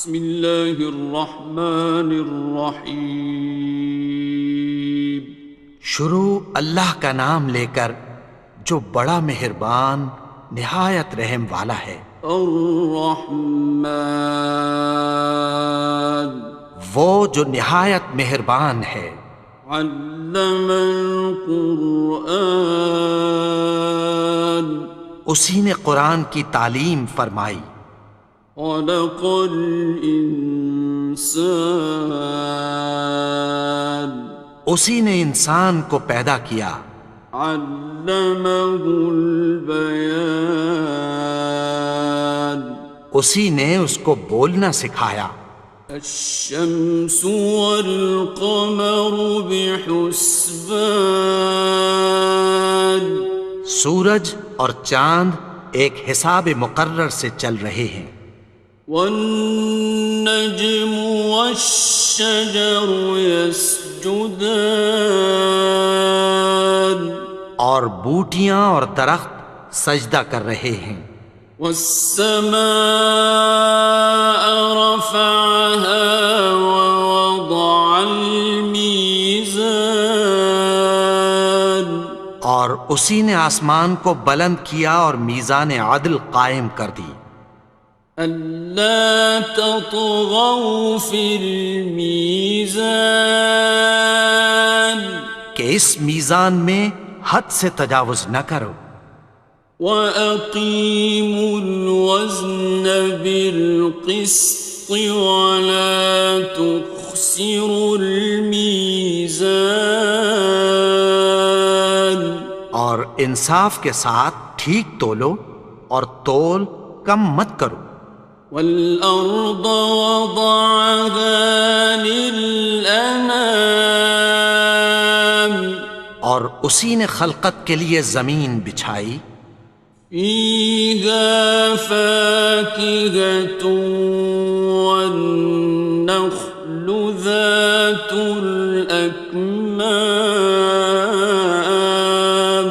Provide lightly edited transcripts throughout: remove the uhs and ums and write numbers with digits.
بسم اللہ الرحمن الرحیم۔ شروع اللہ کا نام لے کر جو بڑا مہربان نہایت رحم والا ہے۔ الرحمن، وہ جو نہایت مہربان ہے۔ علم القرآن، اسی نے قرآن کی تعلیم فرمائی۔ خلق الانسان، اسی نے انسان کو پیدا کیا۔ علمہ البیان، اسی نے اس کو بولنا سکھایا۔ الشمس والقمر بحسبان، سورج اور چاند ایک حساب مقرر سے چل رہے ہیں۔ والنجم والشجر يسجدان، اور بوٹیاں اور درخت سجدہ کر رہے ہیں۔ والسماء رفعها ووضع الميزان، اور اسی نے آسمان کو بلند کیا اور میزان عدل قائم کر دی۔ ألا تطغوا في الميزان، کہ اس میزان میں حد سے تجاوز نہ کرو۔ وَأَقِيمُوا الْوَزْنَ بِالْقِسْطِ وَلَا تُخْسِرُوا الْمِيزَانَ، اور انصاف کے ساتھ ٹھیک تولو اور تول کم مت کرو۔ وَالْأَرْضَ وَضَعَهَا لِلْأَنَامِ، اور اسی نے خلقت کے لیے زمین بچھائی۔ فِيهَا فَاكِهَةٌ وَالنَّخْلُ ذَاتُ الْأَكْمَامِ،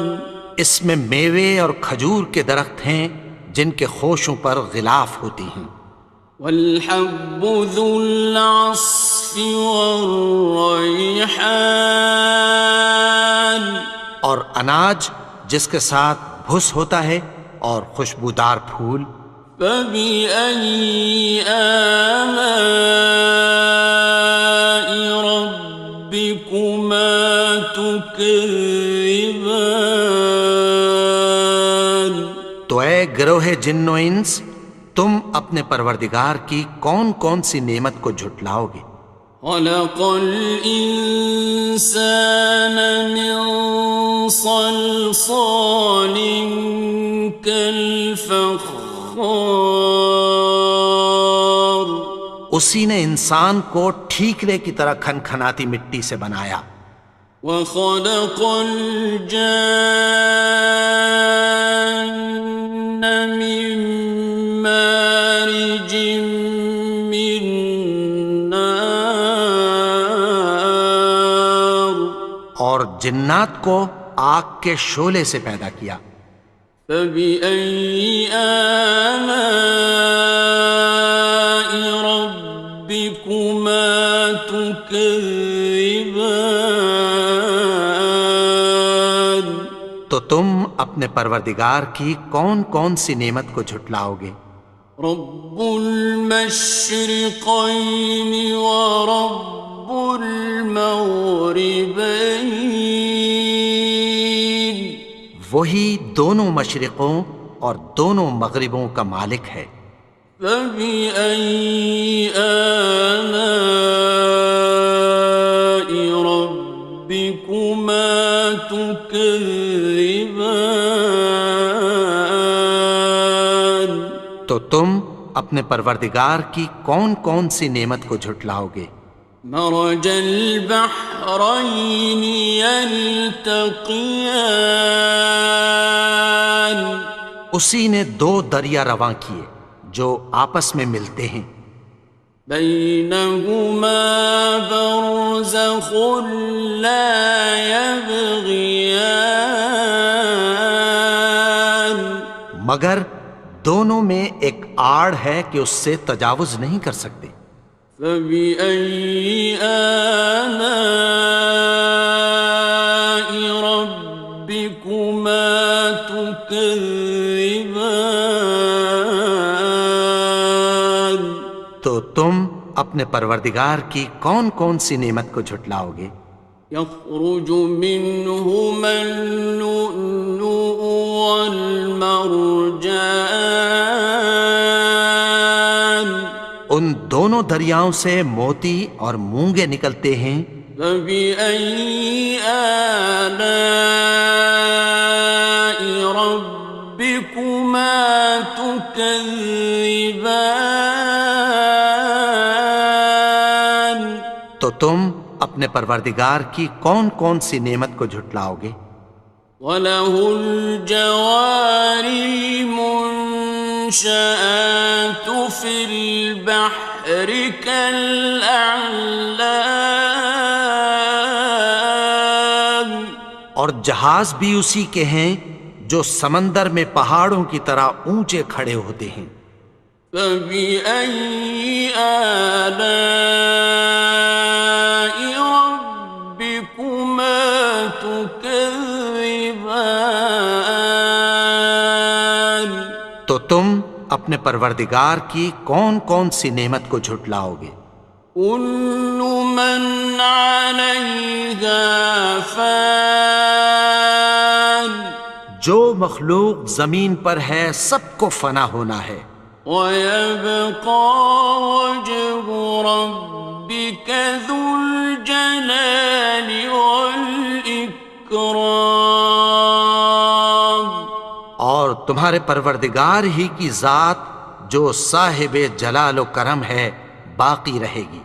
اس میں میوے اور کھجور کے درخت ہیں جن کے خوشوں پر غلاف ہوتی ہیں۔ وَالْحَبُّ ذُو الْعَصْفِ وَالرَّيْحَانِ، اور اناج جس کے ساتھ بھس ہوتا ہے اور خوشبودار پھول۔ فَبِأَيِّ آلَاءِ رَبِّكُمَا تُكَذِّبَانِ، تو اے گروہ جن و انس، تم اپنے پروردگار کی کون کون سی نعمت کو جھٹلاؤ گے؟ خَلَقَ الْإِنسَانَ مِنْ صَلْصَالٍ كَالْفَخَّارِ، اسی نے انسان کو ٹھیکرے کی طرح کھنکھناتی مٹی سے بنایا۔ وَخَلَقَ الْجَانَّ مِن مَّارِجٍ مِّن نَّارٍ، اور جنات کو آگ کے شعلے سے پیدا کیا۔ فَبِأَيِّ آلَاءِ رَبِّكُمَا تُكَذِّبَانِ، تو تم اپنے پروردگار کی کون کون سی نعمت کو جھٹلاؤ گے؟ رب المشرقین ورب المغربین، وہی دونوں مشرقوں اور دونوں مغربوں کا مالک ہے۔ فَبِأَيِّ آلَاءِ رَبِّكُمَا تُكَذِّبَانِ، تو تم اپنے پروردگار کی کون کون سی نعمت کو جھٹلاؤ گے؟ مرج البحرین یلتقیان، اسی نے دو دریا رواں کیے جو آپس میں ملتے ہیں۔ بینہما برزخ لا یبغیان، مگر دونوں میں ایک آڑ ہے کہ اس سے تجاوز نہیں کر سکتے۔ فبأي آلاء ربكما تكذبان؟ تو تم اپنے پروردگار کی کون کون سی نعمت کو جھٹلاؤ گے؟ يخرج منهما اللؤلؤ والمرجان ان دونوں دریاؤں سے موتی اور مونگے نکلتے ہیں۔ فبأي آلاء ربكما تكذبان؟ تو تم اپنے پروردگار کی کون کون سی نعمت کو جھٹلاؤ گے؟ وَلَهُ الْجَوَارِ الْمُنشَآتُ فِي الْبَحْرِ كَالْأَعْلَامِ، اور جہاز بھی اسی کے ہیں جو سمندر میں پہاڑوں کی طرح اونچے کھڑے ہوتے ہیں۔ فَبِأَيِّ آلَاءِ رَبِّكُمَا تُكَذِّبَانِ؟ تو تم اپنے پروردگار کی کون کون سی نعمت کو جھٹلاؤ گے؟ كُلُّ مَنْ عَلَيْهَا فَانٍ، جو مخلوق زمین پر ہے سب کو فنا ہونا ہے۔ وَيَبْقَى وَجْهُ رَبِّكَ ذُو الْجَلَالِ وَالْإِكْرَامِ، اور تمہارے پروردگار ہی کی ذات جو صاحب جلال و کرم ہے باقی رہے گی۔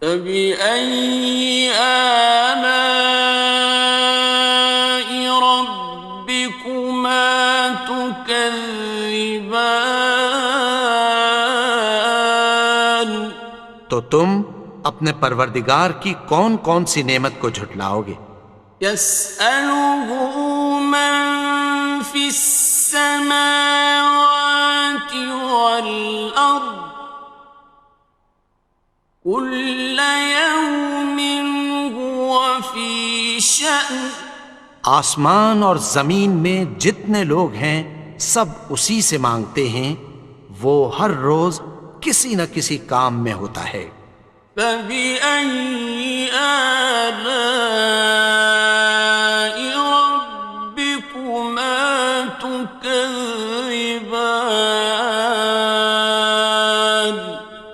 فَبِأَيِّ آلَاءِ رَبِّكُمَا تُكَذِّبَانِ؟ تو تم اپنے پروردگار کی کون کون سی نعمت کو جھٹلاؤ گے؟ يَسْأَلُهُ مَن فِي السَّمَاوَاتِ وَالْأَرْضِ كُلَّ يَوْمٍ هُوَ فِي شَأْنٍ، آسمان اور زمین میں جتنے لوگ ہیں سب اسی سے مانگتے ہیں، وہ ہر روز کسی نہ کسی کام میں ہوتا ہے۔ فَبِأَيِّ آلَاءِ رَبِّكُمَا تُكَذِّبَانِ؟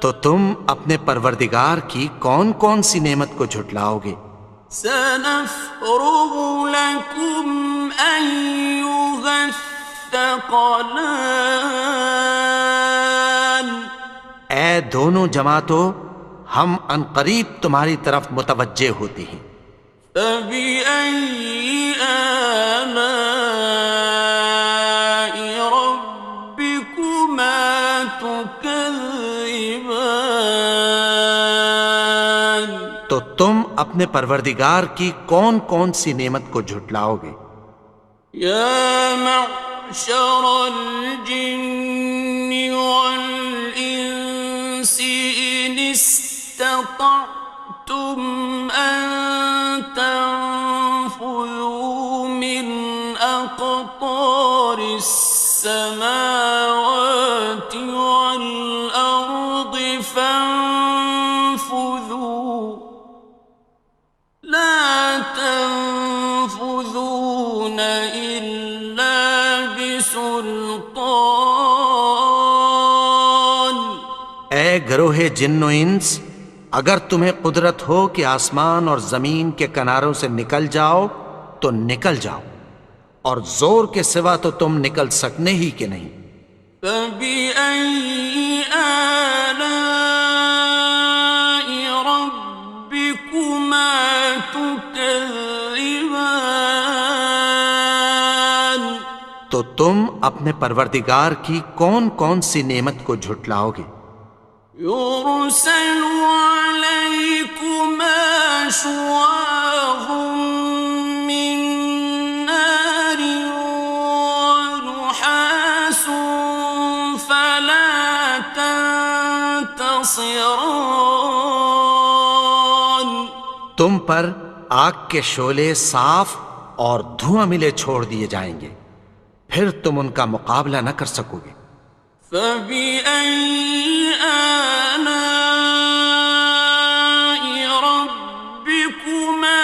تو تم اپنے پروردگار کی کون کون سی نعمت کو جھٹلاؤ گے؟ سَنَفْرُغُ لَكُمْ أَيُّهَ الثَّقَلَانِ، اے دونوں جماعتوں، ہم عنقریب تمہاری طرف متوجہ ہوتے ہیں۔ فَبِأَيِّ آلَاءِ رَبِّكُمَا تُكَذِّبَانِ؟ تو تم اپنے پروردگار کی کون کون سی نعمت کو جھٹلاؤ گے؟ يَا مَعْشَرَ الْجِنِّ وَالْإِنسِ إِنِ اسْتَطَعْتُمْ أَن تَنفُذُوا مِنْ أَقْطَارِ السَّمَاوَاتِ وَالْأَرْضِ فَانفُذُوا لَا تَنفُذُونَ إِلَّا بِسُلْطَانٍ۔ اے گروہ جن و انس، اگر تمہیں قدرت ہو کہ آسمان اور زمین کے کناروں سے نکل جاؤ تو نکل جاؤ، اور زور کے سوا تو تم نکل سکنے ہی کہ نہیں۔ فَبِأَيِّ آلَاءِ رَبِّكُمَا تُكَذِّبَانِ؟ تو تم اپنے پروردگار کی کون کون سی نعمت کو جھٹلاؤ گے؟ يُرْسَلُ عَلَيْكُمَا شُوَاظٌ مِّن نَّارٍ وَنُحَاسٌ خاسران. تم پر آگ کے شعلے صاف اور دھواں ملے چھوڑ دیے جائیں گے، پھر تم ان کا مقابلہ نہ کر سکو گے۔ فَبِأَيِّ آلَاءِ رَبِّكُمَا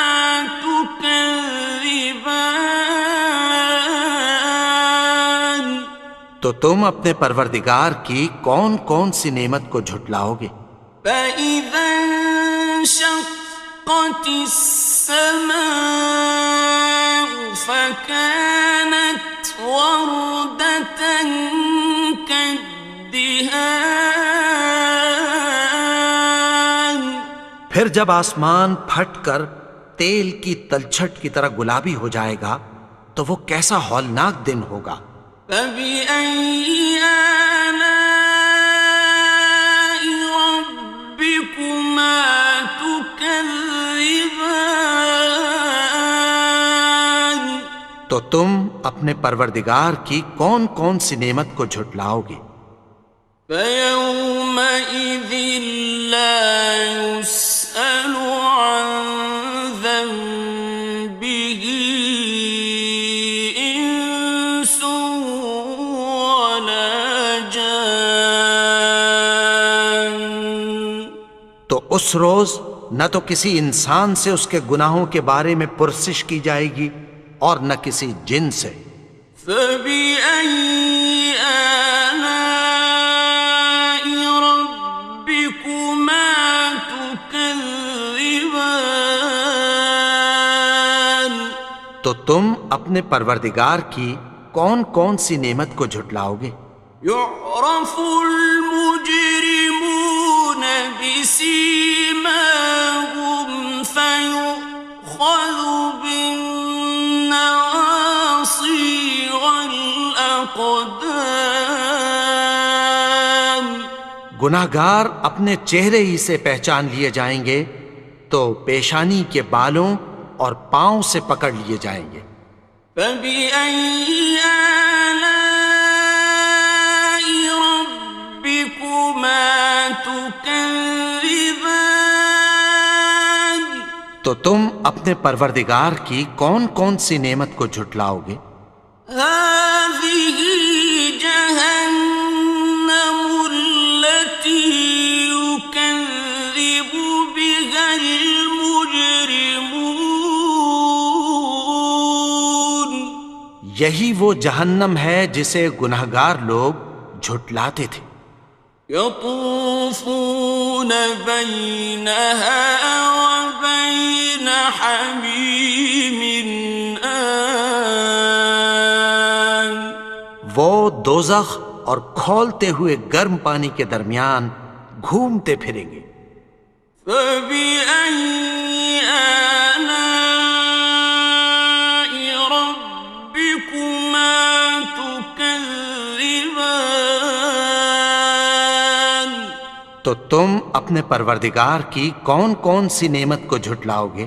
تُكَذِّبَانِ؟ تو تم اپنے پروردگار کی کون کون سی نعمت کو جھٹلاؤ گے؟ فَإِذَا انشَقَّتِ السَّمَاءُ فَكَانَتْ وَرْدَةً كَالدِّهَانِ. پھر جب آسمان پھٹ کر تیل کی تلچھٹ کی طرح گلابی ہو جائے گا تو وہ کیسا ہولناک دن ہوگا۔ فَبِأَيِّ آلَاءِ رَبِّكُمَا تُكَذِّبَانِ؟ تو تم اپنے پروردگار کی کون کون سی نعمت کو جھٹلاؤ گے؟ فَيَوْمَئِذٍ لَا يُسْأَلُ عَنْ ذَنبِهِ إِنسٌ وَلَا جَانٌ. تو اس روز نہ تو کسی انسان سے اس کے گناہوں کے بارے میں پرسش کی جائے گی اور نہ کسی جن سے۔ فَبِأَيِّ آلَاءِ رَبِّكُمَا تُكَذِّبَانِ؟ تو تم اپنے پروردگار کی کون کون سی نعمت کو جھٹلاؤ گے؟ يُعْرَفُ الْمُجْرِمُونَ بِسِيمَاهُمْ فَيُؤْخَذُ بِالنَّوَاصِي وَالْأَقْدَامِ. گناہگار اپنے چہرے ہی سے پہچان لیے جائیں گے تو پیشانی کے بالوں اور پاؤں سے پکڑ لیے جائیں گے۔ فَبِأَيِّ آلَاءِ رَبِّكُمَا تُكَذِّبَانِ؟ تو تم اپنے پروردگار کی کون کون سی نعمت کو جھٹلاؤ گے؟ هَٰذِهِ جَهَنَّمُ الَّتِي يُكَذِّبُ بِهَا الْمُجْرِمُونَ. یہی وہ جہنم ہے جسے گناہگار لوگ جھٹلاتے تھے۔ يَطُوفُونَ بَيْنَهَا وَبَيْنَ حَمِيمٍ آنٍ. وہ دوزخ اور کھولتے ہوئے گرم پانی کے درمیان گھومتے پھریں گے۔ فَبِأَيِّ آلَاءِ رَبِّكُمَا تُكَذِّبَانِ؟ تو تم اپنے پروردگار کی کون کون سی نعمت کو جھٹلاؤ گے؟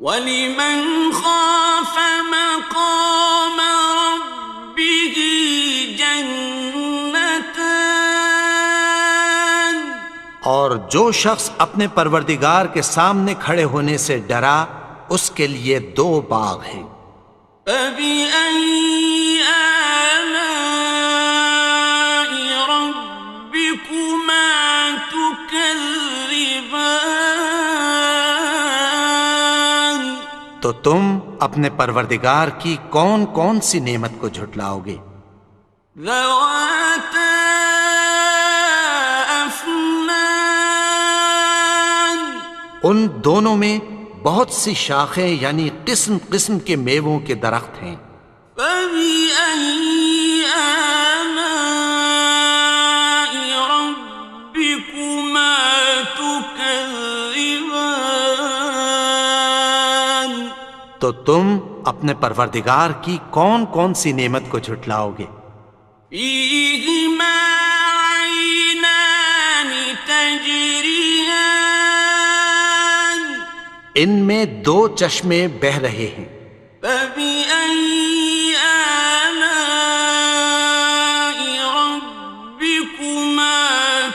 وَلِمَنْ خَافَ مَقَامَ رَبِّهِ جَنَّتَانِ. اور جو شخص اپنے پروردگار کے سامنے کھڑے ہونے سے ڈرا اس کے لیے 2 باغ ہیں۔ فَبِأَيِّ آلَاءِ رَبِّكُمَا تُكَذِّبَانِ؟ تو تم اپنے پروردگار کی کون کون سی نعمت کو جھٹلاؤ گے؟ ذَوَاتَا أَفْنَانٍ. ان دونوں میں بہت سی شاخیں یعنی قسم قسم کے میووں کے درخت ہیں۔ فَبِأَيِّ آلَاءِ رَبِّكُمَا تُكَذِّبَانِ؟ تو تم اپنے پروردگار کی کون کون سی نعمت کو جھٹلاؤ گے؟ فِيهِمَا عَيْنَانِ تَجْرِيَانِ. ان میں 2 چشمے بہہ رہے ہیں۔ فَبِأَيِّ آلَاءِ رَبِّكُمَا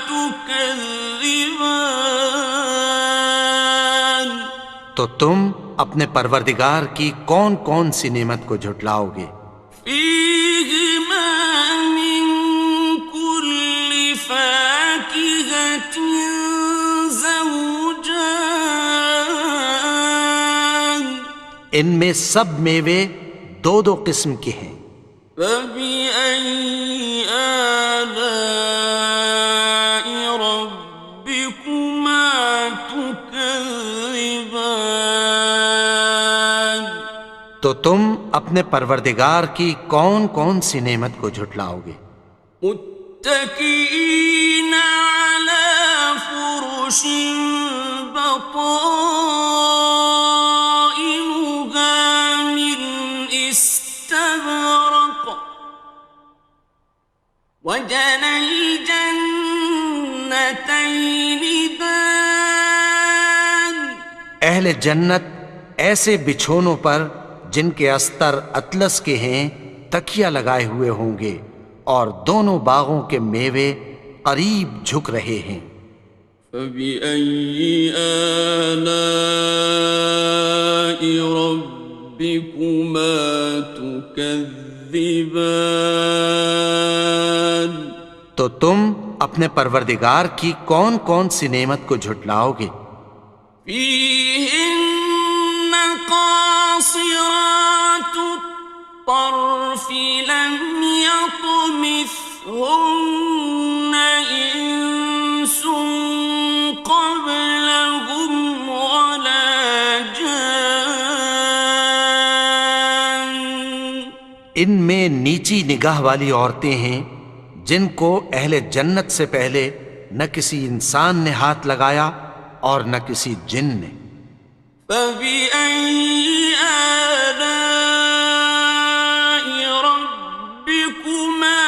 تُكَذِّبَانِ؟ تو تم اپنے پروردگار کی کون کون سی نعمت کو جھٹلاؤ گے؟ فيهما من كل فاكهة زوجان ان میں سب میوے دو دو قسم کے ہیں۔ فبأي آلاء ربكما تكذبان تو تم اپنے پروردگار کی کون کون سی نعمت کو جھٹلاؤ گے؟ متكئين على فرش بطائنها من استبرق وجنى الجنتين دان اہل جنت ایسے بچھونوں پر جن کے استر اطلس کے ہیں تکیہ لگائے ہوئے ہوں گے، اور دونوں باغوں کے میوے قریب جھک رہے ہیں۔ فبأي آلاء ربكما تكذبان تو تم اپنے پروردگار کی کون کون سی نعمت کو جھٹلاؤ گے؟ فيهن قاصرات الطرف لم يطمثهن إنس قبلهم ولا جان ان میں نیچی نگاہ والی عورتیں ہیں جن کو اہل جنت سے پہلے نہ کسی انسان نے ہاتھ لگایا اور نہ کسی جن نے۔ فبأي آلاء ربكما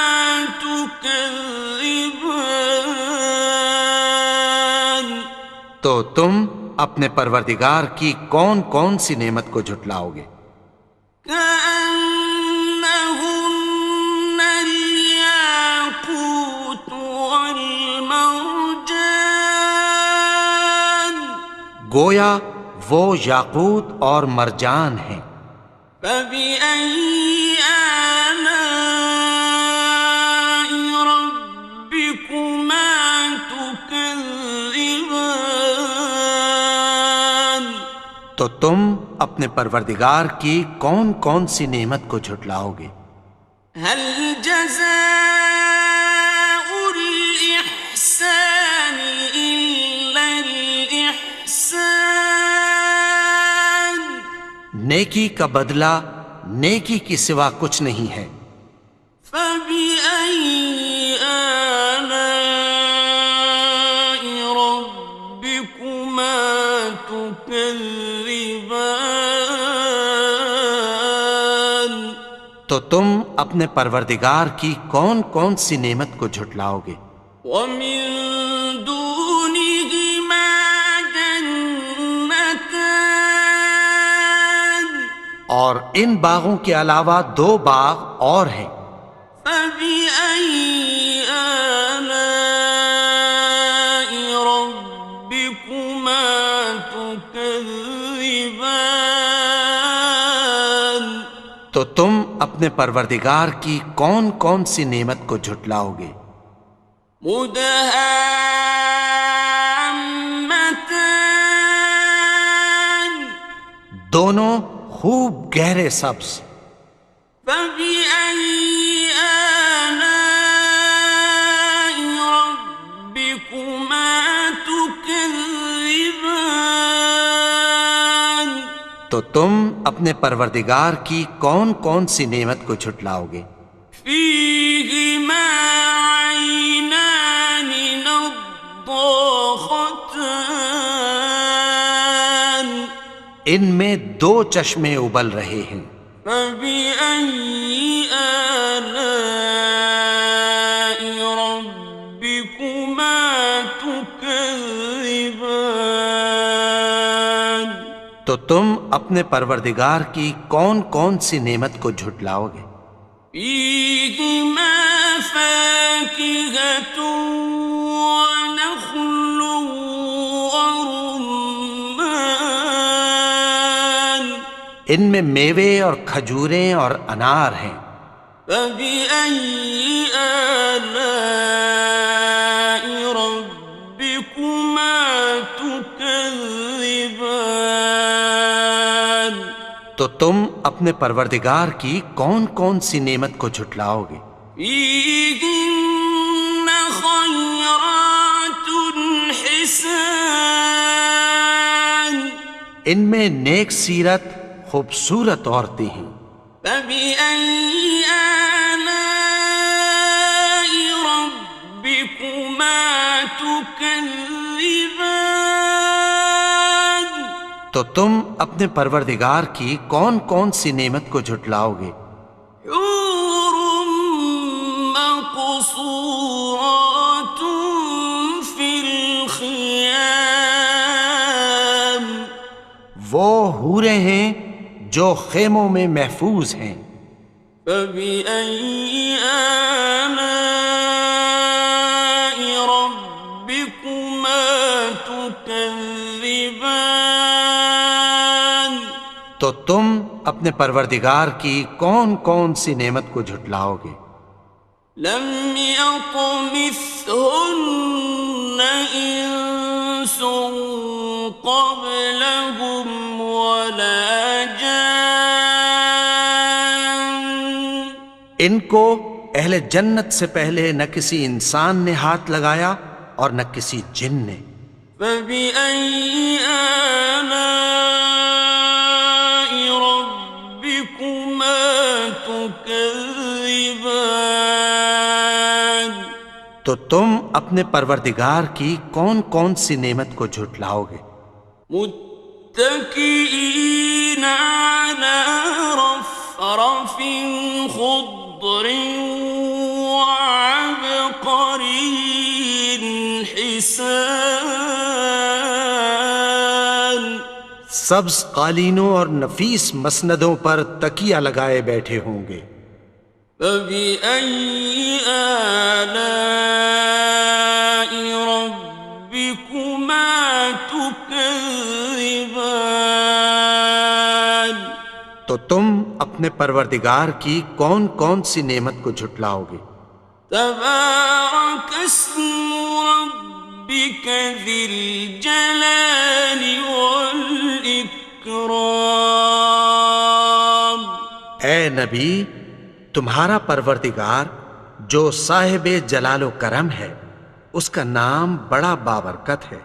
تكذبان تو تم اپنے پروردگار کی کون کون سی نعمت کو جھٹلاؤ گے؟ كأنهن الياقوت والمرجان گویا وہ یاقوت اور مرجان ہیں۔ فبأي آلاء ربكما تكذبان تو تم اپنے پروردگار کی کون کون سی نعمت کو جھٹلاؤ گے؟ هل جزاء الإحسان إلا الإحسان نیکی کا بدلہ نیکی کی سوا کچھ نہیں ہے۔ فبأي آلاء ربكما تكذبان تو تم اپنے پروردگار کی کون کون سی نعمت کو جھٹلاؤ گے؟ ومن دونهما جنتان اور ان باغوں کے علاوہ دو باغ اور ہیں۔ فبأي آلاء ربكما تكذبان تو تم اپنے پروردگار کی کون کون سی نعمت کو جھٹلاؤ گے؟ مدهامتان دونوں خوب گہرے سبز۔ فبأي آلاء ربكما تكذبان تو تم اپنے پروردگار کی کون کون سی نعمت کو جھٹلاؤ گے؟ فيهما عينان نضاختان ان میں دو چشمے ابل رہے ہیں۔ فبأي آلاء ربكما تكذبان تو تم اپنے پروردگار کی کون کون سی نعمت کو جھٹلاؤ گے؟ فيهما فاكهة ونخل ورمان ان میں میوے اور کھجوریں اور انار ہیں۔ فبأي آلاء ربكما تكذبان؟ تو تم اپنے پروردگار کی کون کون سی نعمت کو جھٹلاؤ گے؟ فيهن خيرات حسان، ان میں نیک سیرت خوبصورت عورتیں ہیں۔ فبأي آلاء ربكما تكذبان؟ تو تم اپنے پروردگار کی کون کون سی نعمت کو جھٹلاؤ گے؟ حور مقصورات في الخيام، وہ حوریں ہیں جو خیموں میں محفوظ ہیں۔ فبأي آلاء ربكما تكذبان؟ تو تم اپنے پروردگار کی کون کون سی نعمت کو جھٹلاؤ گے؟ لم يطمثهن إنس قبلهم ولا جان، ان کو اہل جنت سے پہلے نہ کسی انسان نے ہاتھ لگایا اور نہ کسی جن نے۔ فبأي آلاء ربكما تكذبان؟ تو تم اپنے پروردگار کی کون کون سی نعمت کو جھٹلاؤ گے؟ متكئين على رفرف خضر وعبقري حسان، سبز قالینوں اور نفیس مسندوں پر تکیہ لگائے بیٹھے ہوں گے۔ فبأي آلاء ربكما تكذبان؟ تو تم اپنے پروردگار کی کون کون سی نعمت کو جھٹلاؤ گے؟ تبارك اسم ربك ذي الجلال والإكرام۔ اے نبی، تمہارا پروردگار جو صاحب جلال و کرم ہے، اس کا نام بڑا بابرکت ہے۔